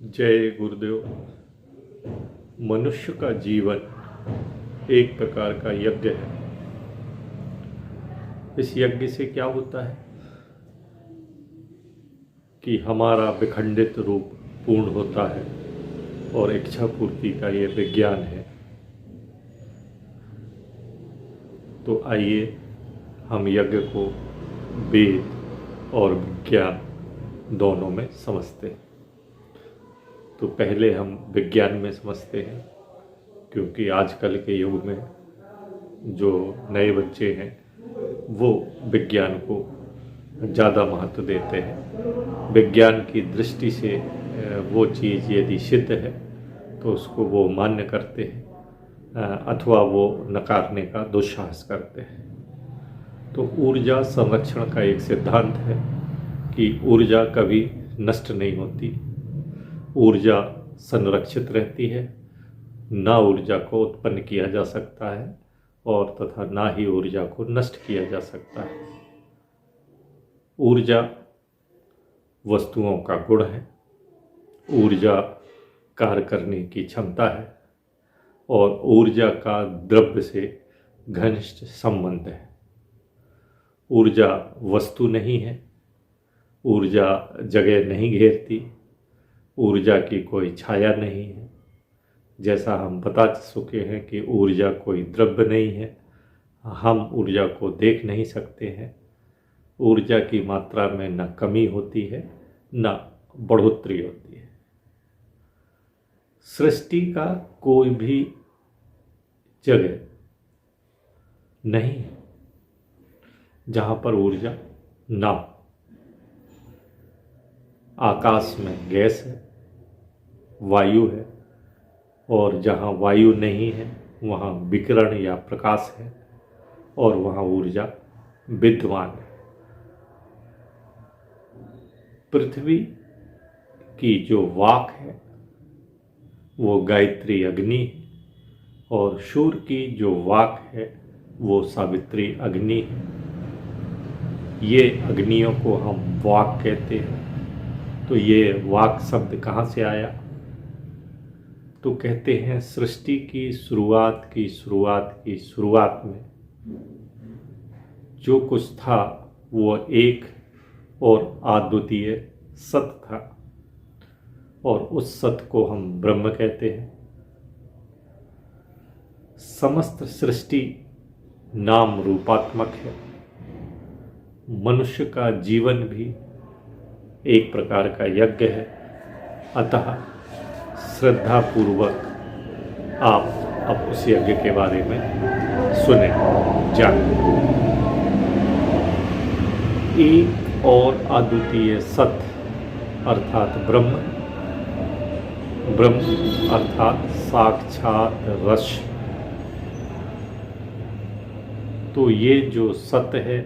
जय गुरुदेव। मनुष्य का जीवन एक प्रकार का यज्ञ है। इस यज्ञ से क्या होता है कि हमारा विखंडित रूप पूर्ण होता है और इच्छा पूर्ति का ये विज्ञान है। तो आइए हम यज्ञ को वेद और विज्ञान दोनों में समझते हैं। तो पहले हम विज्ञान में समझते हैं, क्योंकि आजकल के युग में जो नए बच्चे हैं वो विज्ञान को ज़्यादा महत्व देते हैं। विज्ञान की दृष्टि से वो चीज़ यदि सिद्ध है तो उसको वो मान्य करते हैं अथवा वो नकारने का दुस्साहस करते हैं। तो ऊर्जा संरक्षण का एक सिद्धांत है कि ऊर्जा कभी नष्ट नहीं होती, ऊर्जा संरक्षित रहती है। ना ऊर्जा को उत्पन्न किया जा सकता है और तथा ना ही ऊर्जा को नष्ट किया जा सकता है। ऊर्जा वस्तुओं का गुण है, ऊर्जा कार्य करने की क्षमता है और ऊर्जा का द्रव्य से घनिष्ठ संबंध है। ऊर्जा वस्तु नहीं है, ऊर्जा जगह नहीं घेरती, ऊर्जा की कोई छाया नहीं है। जैसा हम बता चुके हैं कि ऊर्जा कोई द्रव्य नहीं है, हम ऊर्जा को देख नहीं सकते हैं। ऊर्जा की मात्रा में न कमी होती है न बढ़ोतरी होती है। सृष्टि का कोई भी जगह नहीं है जहाँ पर ऊर्जा ना हो। आकाश में गैस है, वायु है, और जहाँ वायु नहीं है वहाँ विकिरण या प्रकाश है और वहाँ ऊर्जा विद्यमान है। पृथ्वी की जो वाक है वो गायत्री अग्नि है और सूर्य की जो वाक है वो सावित्री अग्नि है। ये अग्नियों को हम वाक कहते हैं। तो ये वाक शब्द कहाँ से आया? तो कहते हैं सृष्टि की शुरुआत में जो कुछ था वो एक और अद्वितीय सत था और उस सत को हम ब्रह्म कहते हैं। समस्त सृष्टि नाम रूपात्मक है। मनुष्य का जीवन भी एक प्रकार का यज्ञ है। अतः श्रद्धापूर्वक आप अब उस यज्ञ के बारे में सुने जाने। एक और अद्वितीय सत्य अर्थात ब्रह्म, ब्रह्म अर्थात साक्षात रस। तो ये जो सत्य है,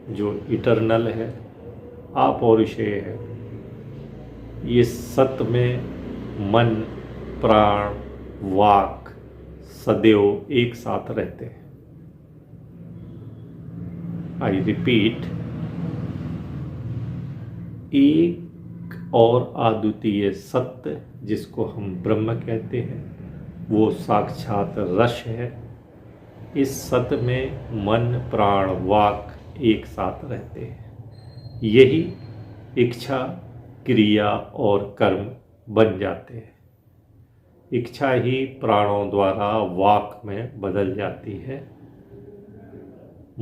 जो इटर्नल है, अपौरुषेय है, ये सत्य में मन, प्राण, वाक सदैव एक साथ रहते हैं। आई रिपीट, एक और अद्वितीय सत्य जिसको हम ब्रह्म कहते हैं वो साक्षात रस है। इस सत्य में मन, प्राण, वाक एक साथ रहते हैं। यही इच्छा, क्रिया और कर्म बन जाते हैं। इच्छा ही प्राणों द्वारा वाक में बदल जाती है।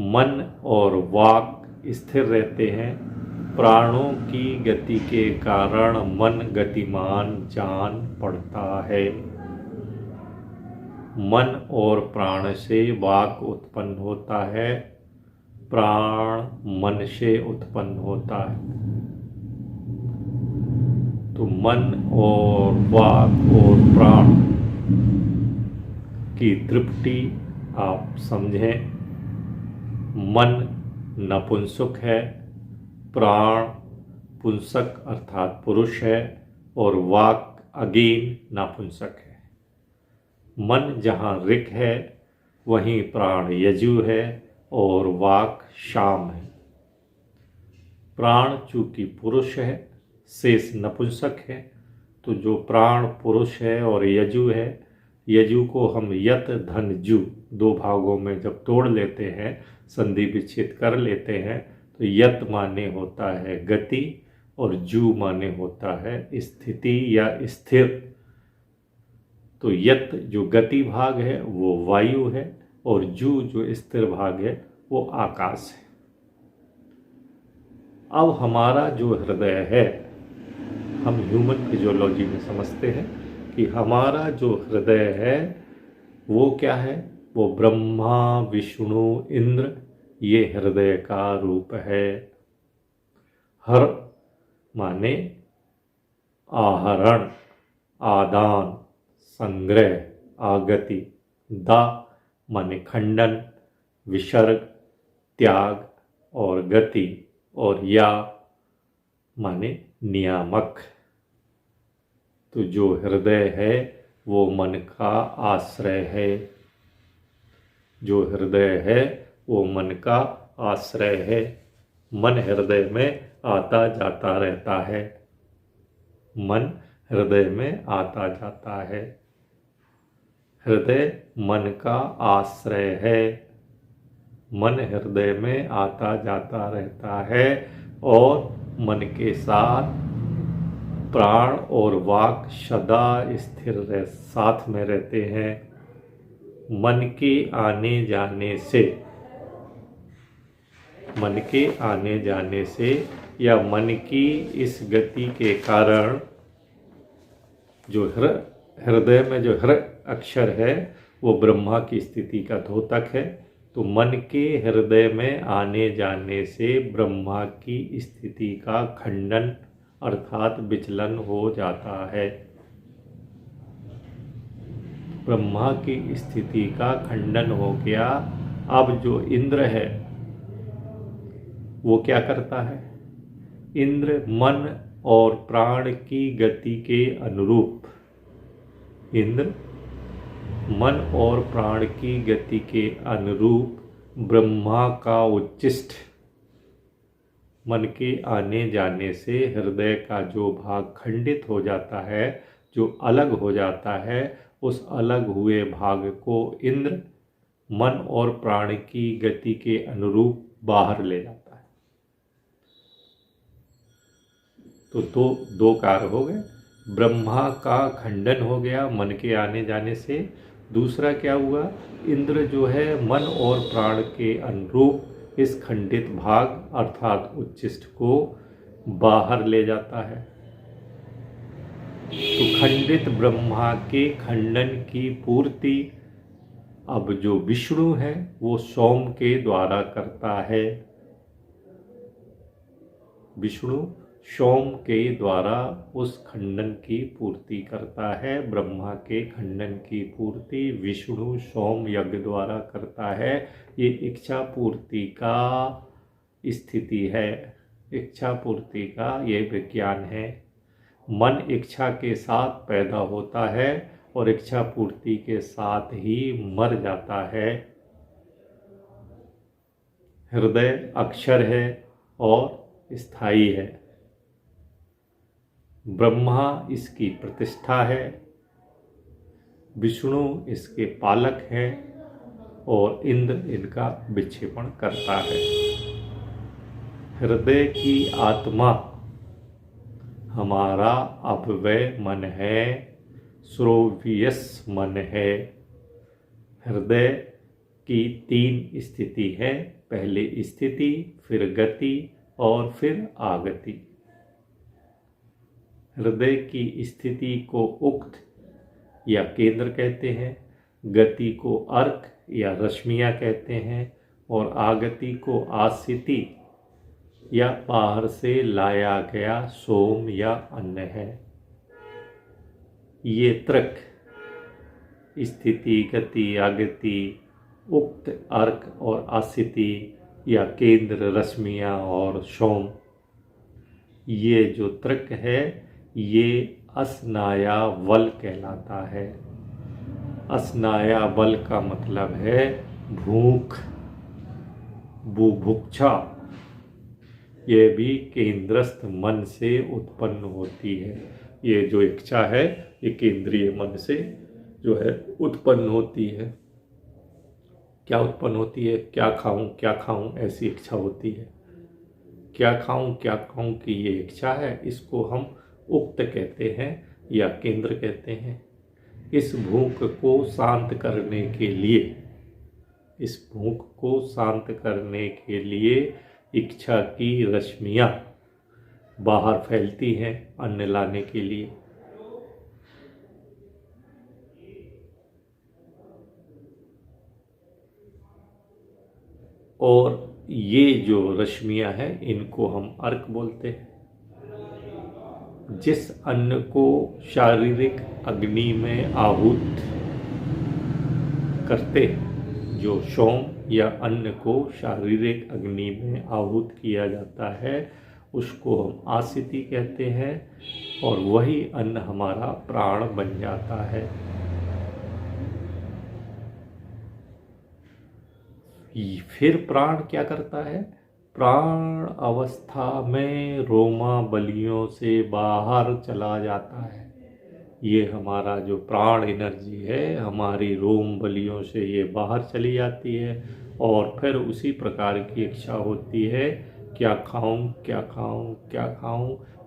मन और वाक स्थिर रहते हैं। प्राणों की गति के कारण मन गतिमान जान पड़ता है। मन और प्राण से वाक उत्पन्न होता है, प्राण मन से उत्पन्न होता है। तो मन और वाक और प्राण की तृप्ति आप समझें। मन नपुंसक है, प्राण पुंसक अर्थात पुरुष है और वाक अगेन नपुंसक है। मन जहाँ ऋक है वहीं प्राण यजु है और वाक शाम है। प्राण चूँकि पुरुष है, शेष नपुंसक है तो जो प्राण पुरुष है और यजु है, यजु को हम यत धन जु दो भागों में जब तोड़ लेते हैं, संधि विच्छेद कर लेते हैं, तो यत माने होता है गति और जु माने होता है स्थिति या स्थिर। तो यत जो गति भाग है वो वायु है और जु जो स्थिर भाग है वो आकाश है। अब हमारा जो हृदय है, हम ह्यूमन फिजियोलॉजी में समझते हैं कि हमारा जो हृदय है वो क्या है, वो ब्रह्मा विष्णु इंद्र ये हृदय का रूप है। हर माने आहरण, आदान, संग्रह, आगति। दा माने खंडन, विसर्ग, त्याग और गति। और या माने नियामक। तो जो हृदय है वो मन का आश्रय है, जो हृदय है वो मन का आश्रय है। मन हृदय में आता जाता रहता है, मन हृदय में आता जाता है। हृदय मन का आश्रय है, मन हृदय में आता जाता रहता है और मन के साथ प्राण और वाक सदा स्थिर साथ में रहते हैं। मन के आने जाने से, मन के आने जाने से या मन की इस गति के कारण जो हृदय में जो हृ अक्षर है वो ब्रह्मा की स्थिति का द्योतक है। तो मन के हृदय में आने जाने से ब्रह्मा की स्थिति का खंडन अर्थात विचलन हो जाता है। ब्रह्मा की स्थिति का खंडन हो गया। अब जो इंद्र है वो क्या करता है, इंद्र मन और प्राण की गति के अनुरूप, इंद्र मन और प्राण की गति के अनुरूप ब्रह्मा का उच्चिष्ट, मन के आने जाने से हृदय का जो भाग खंडित हो जाता है, जो अलग हो जाता है, उस अलग हुए भाग को इंद्र मन और प्राण की गति के अनुरूप बाहर ले जाता है। तो दो कार्य हो गए, ब्रह्मा का खंडन हो गया मन के आने जाने से। दूसरा क्या हुआ, इंद्र जो है मन और प्राण के अनुरूप इस खंडित भाग अर्थात उच्चिष्ट को बाहर ले जाता है। तो खंडित ब्रह्मा के खंडन की पूर्ति अब जो विष्णु है वो सोम के द्वारा करता है। विष्णु सोम के द्वारा उस खंडन की पूर्ति करता है। ब्रह्मा के खंडन की पूर्ति विष्णु सोम यज्ञ द्वारा करता है। ये इच्छा पूर्ति का स्थिति है, इच्छा पूर्ति का ये विज्ञान है। मन इच्छा के साथ पैदा होता है और इच्छा पूर्ति के साथ ही मर जाता है। हृदय अक्षर है और स्थायी है। ब्रह्मा इसकी प्रतिष्ठा है, विष्णु इसके पालक हैं और इंद्र इनका विक्षेपण करता है। हृदय की आत्मा हमारा अपव्यय मन है, श्रोवियस मन है। हृदय की तीन स्थिति है, पहले स्थिति, फिर गति और फिर आगति। हृदय की स्थिति को उक्त या केंद्र कहते हैं, गति को अर्क या रश्मियाँ कहते हैं और आगति को आसिति या बाहर से लाया गया सोम या अन्न है। ये त्रक स्थिति, गति, आगति, उक्त, अर्क और आसिति या केंद्र, रश्मियाँ और सोम, ये जो त्रक है ये अस्नाया वल कहलाता है। अस्नाया वल का मतलब है भूख, बुभुक्षा। ये भी केंद्रस्थ मन से उत्पन्न होती है। ये जो इच्छा है ये केंद्रीय मन से जो है उत्पन्न होती है। क्या उत्पन्न होती है? क्या खाऊं ऐसी इच्छा होती है। क्या खाऊं की ये इच्छा है, इसको हम उक्त कहते हैं या केंद्र कहते हैं। इस भूख को शांत करने के लिए, इस भूख को शांत करने के लिए इच्छा की रश्मियां बाहर फैलती हैं अन्न लाने के लिए। और ये जो रश्मियां हैं इनको हम अर्क बोलते हैं। जिस अन्न को शारीरिक अग्नि में आहूत करते, जो सोम या अन्न को शारीरिक अग्नि में आहूत किया जाता है उसको हम आसिति कहते हैं, और वही अन्न हमारा प्राण बन जाता है। फिर प्राण क्या करता है? प्राण अवस्था में रोमा बलियों से बाहर चला जाता है। ये हमारा जो प्राण एनर्जी है हमारी रोम बलियों से ये बाहर चली जाती है, और फिर उसी प्रकार की इच्छा होती है, क्या खाऊं,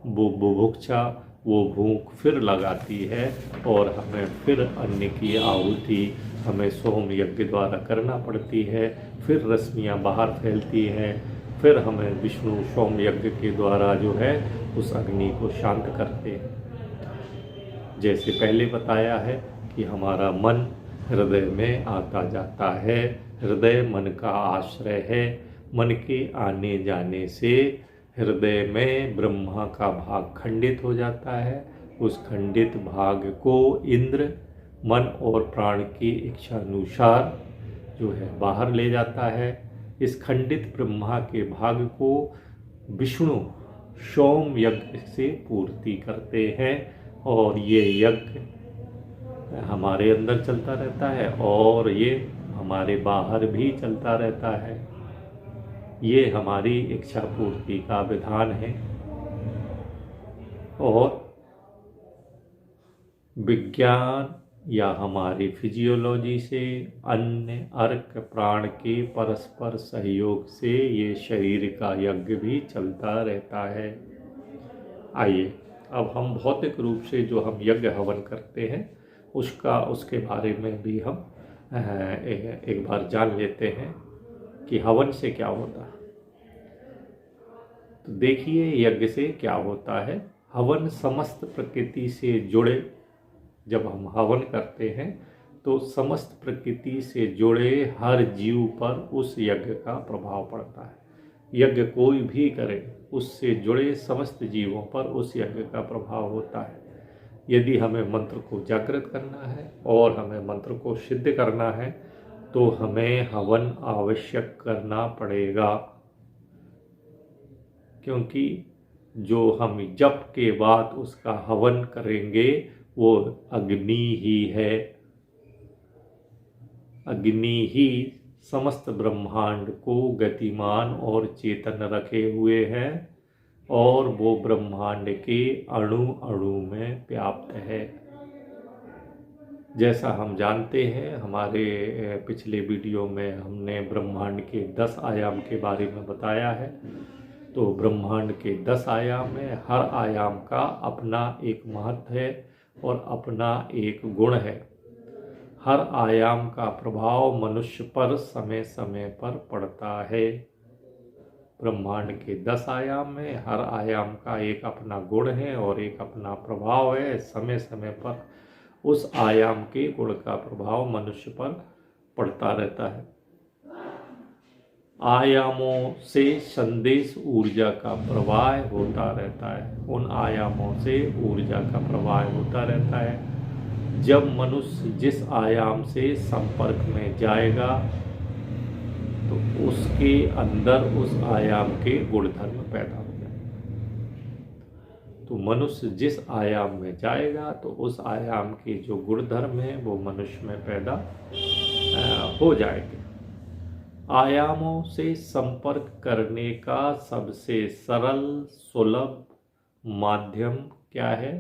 वो बुभुक्षा, वो भूख फिर लगाती है, और हमें फिर अन्न की आहुति हमें सोम यज्ञ द्वारा करना पड़ती है। फिर रश्मियाँ बाहर फैलती हैं, फिर हमें विष्णु सोम यज्ञ के द्वारा जो है उस अग्नि को शांत करते हैं। जैसे पहले बताया है कि हमारा मन हृदय में आता जाता है, हृदय मन का आश्रय है। मन के आने जाने से हृदय में ब्रह्मा का भाग खंडित हो जाता है। उस खंडित भाग को इंद्र मन और प्राण की इच्छानुसार जो है बाहर ले जाता है। इस खंडित ब्रह्मा के भाग को विष्णु सोम यज्ञ से पूर्ति करते हैं, और ये यज्ञ हमारे अंदर चलता रहता है और ये हमारे बाहर भी चलता रहता है। ये हमारी इच्छा पूर्ति का विधान है। और विज्ञान या हमारी फिजियोलॉजी से अन्न अर्क प्राण के परस्पर सहयोग से ये शरीर का यज्ञ भी चलता रहता है। आइए अब हम भौतिक रूप से जो हम यज्ञ हवन करते हैं उसके बारे में भी हम एक बार जान लेते हैं कि हवन से क्या होता है। तो देखिए यज्ञ से क्या होता है। हवन समस्त प्रकृति से जुड़े, जब हम हवन करते हैं तो समस्त प्रकृति से जुड़े हर जीव पर उस यज्ञ का प्रभाव पड़ता है। यज्ञ कोई भी करे उससे जुड़े समस्त जीवों पर उस यज्ञ का प्रभाव होता है। यदि हमें मंत्र को जागृत करना है और हमें मंत्र को सिद्ध करना है तो हमें हवन आवश्यक करना पड़ेगा, क्योंकि जो हम जप के बाद उसका हवन करेंगे वो अग्नि ही है। अग्नि ही समस्त ब्रह्मांड को गतिमान और चेतन रखे हुए है, और वो ब्रह्मांड के अणु अणु में व्याप्त है। जैसा हम जानते हैं, हमारे पिछले वीडियो में हमने ब्रह्मांड के 10 आयाम के बारे में बताया है। तो ब्रह्मांड के 10 आयाम में हर आयाम का अपना एक महत्व है और अपना एक गुण है। हर आयाम का प्रभाव मनुष्य पर समय समय पर पड़ता है। ब्रह्मांड के 10 आयाम में हर आयाम का एक अपना गुण है और एक अपना प्रभाव है। समय समय पर उस आयाम के गुण का प्रभाव मनुष्य पर पड़ता रहता है। आयामों से संदेश ऊर्जा का प्रवाह होता रहता है। उन आयामों से ऊर्जा का प्रवाह होता रहता है। जब मनुष्य जिस आयाम से संपर्क में जाएगा तो उसके अंदर उस आयाम के गुणधर्म पैदा हो जाएंगे। तो मनुष्य जिस आयाम में जाएगा तो उस आयाम के जो गुणधर्म हैं वो मनुष्य में पैदा हो जाएंगे। आयामों से संपर्क करने का सबसे सरल सुलभ माध्यम क्या है?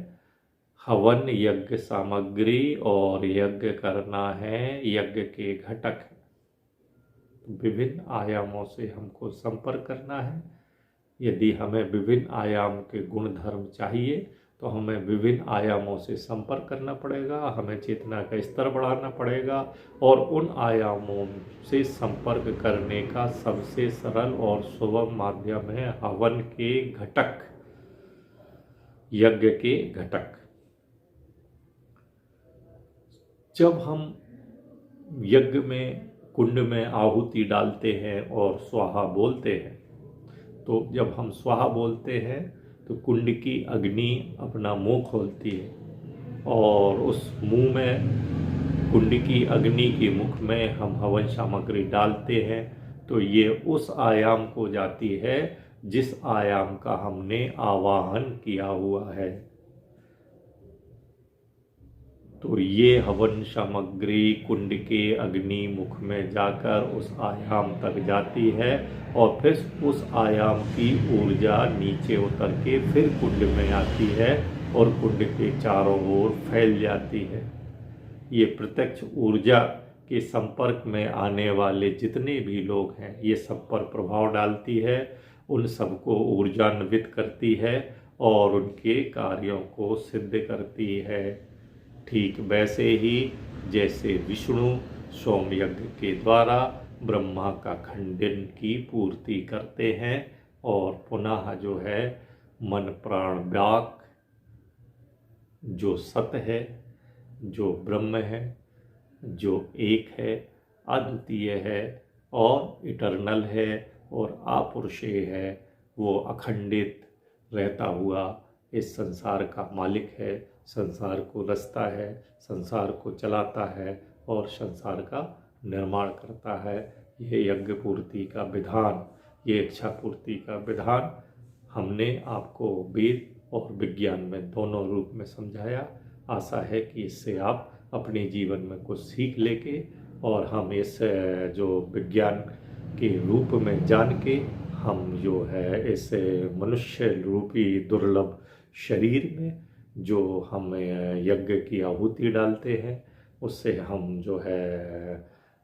हवन यज्ञ सामग्री और यज्ञ करना है यज्ञ के घटक। विभिन्न आयामों से हमको संपर्क करना है। यदि हमें विभिन्न आयाम के गुण धर्म चाहिए तो हमें विभिन्न आयामों से संपर्क करना पड़ेगा, हमें चेतना का स्तर बढ़ाना पड़ेगा और उन आयामों से संपर्क करने का सबसे सरल और सुगम माध्यम है हवन के घटक, यज्ञ के घटक। जब हम यज्ञ में कुंड में आहुति डालते हैं और स्वाहा बोलते हैं, तो जब हम स्वाहा बोलते हैं तो कुंड की अग्नि अपना मुंह खोलती है और उस मुंह में कुंड की अग्नि के मुख में हम हवन सामग्री डालते हैं तो ये उस आयाम को जाती है जिस आयाम का हमने आवाहन किया हुआ है। तो ये हवन सामग्री कुंड के अग्नि मुख में जाकर उस आयाम तक जाती है और फिर उस आयाम की ऊर्जा नीचे उतर के फिर कुंड में आती है और कुंड के चारों ओर फैल जाती है। ये प्रत्यक्ष ऊर्जा के संपर्क में आने वाले जितने भी लोग हैं ये सब पर प्रभाव डालती है, उन सबको ऊर्जान्वित करती है और उनके कार्यों को सिद्ध करती है। ठीक वैसे ही जैसे विष्णु सोमयज्ञ के द्वारा ब्रह्मा का खंडन की पूर्ति करते हैं और पुनः जो है मन प्राण व्याक जो सत्य है, जो ब्रह्म है, जो एक है, अद्वितीय है और इटर्नल है और आपुरुषेय है, वो अखंडित रहता हुआ इस संसार का मालिक है, संसार को रचता है, संसार को चलाता है और संसार का निर्माण करता है। ये यज्ञ पूर्ति का विधान, ये इच्छा पूर्ति का विधान हमने आपको वेद और विज्ञान में दोनों रूप में समझाया। आशा है कि इससे आप अपने जीवन में कुछ सीख लेके और हम इस जो विज्ञान के रूप में जान के हम जो है इस मनुष्य रूपी दुर्लभ शरीर में जो हम यज्ञ की आहुति डालते हैं उससे हम जो है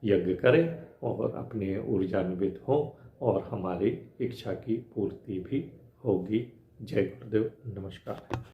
यज्ञ करें और अपने ऊर्जान्वित हों और हमारी इच्छा की पूर्ति भी होगी। जय गुरुदेव, नमस्कार।